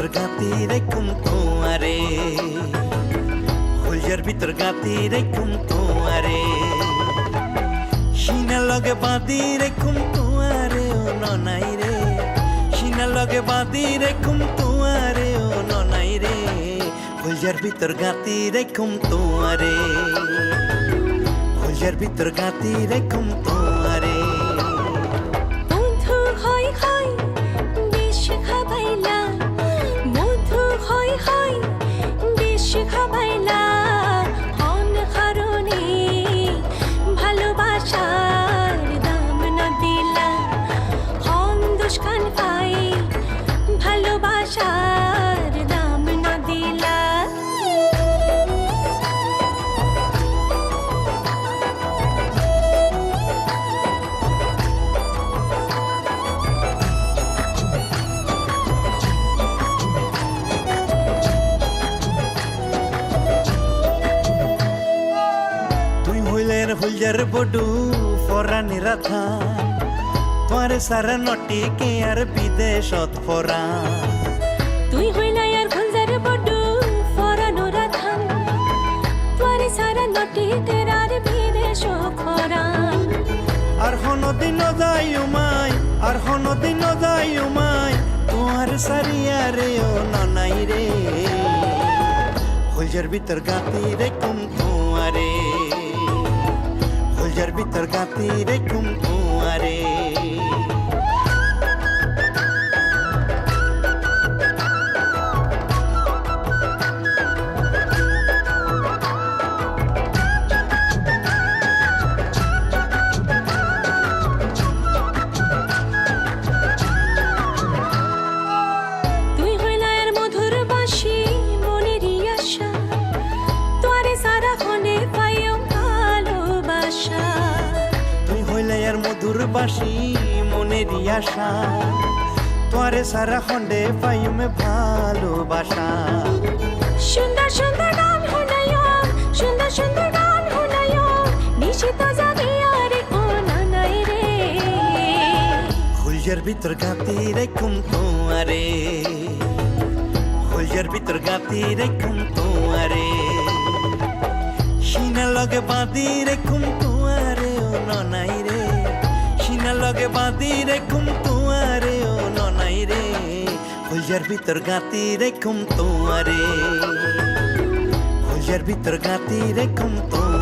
ভিতর গাতি রেখুম তোমারে, ফুলজার ভিতর গাতি রেখুম তোমারে, সিনা লগে বাঁধি রেখুম তোমারে ও ননাই রে, সিনা লগে বাঁধি রেখুম তোমারে ও ননাই রে, ফুলজার ভিতর গাতি রেখুম তোমারে, ফুলজার ভিতর গাতি রেখুম তোমারে। খাবাইলা হন কারণে ভালোবাসার দাম না দিলা, হন দুষ্কান পাই ভালোবাসার দাম না দিলা। ফুলজার বডু ফরানি রাধা, তোমারে সারা নটি কে আর বিদেশত ফরা। তুই হইলাই আর ফুলজার বডু ফরানো রাধা, তোমারে সারা নটি কে আর বিদেশত ফরা। আর হনদিন যাই উমাই, আর হনদিন যাই উমাই, তোমার সারিয়া রে ও ননাই রে, ফুলজার ভিতর গাতি রেখুম তোমারে, ফুলজার ভিতর গাতি রেখুম তোমারে। তুই হইলাই আর মধুর বাঁশি মনেরই আশা, তোরে সারা ক্ষণে পাইও ভালোবাসা। তুই হইলে আর মধুর বাসি মনেরই আশা, তোরে সারা খন্ডে পাইমে ভালোবাসা। সুন্দর সুন্দর গান শুনাইও, সুন্দর সুন্দর গান শুনাইও, নিশিত জাগে আরে ও নানাই রে, ফুলজার ভিতর গাতি রেখুম তোমারে, ফুলজার ভিতর গাতি রেখুম তোমারে, সিনা লগে বাঁধি রেখুম তোমারে ও ননাই রে, সিনা লগে বাঁধি রেখুম তোমারে ও ননাই রে, ফুলজার ভিতর গাতি রেখুম তোমারে, ফুলজার ভিতর গাতি রেখুম তোমারে।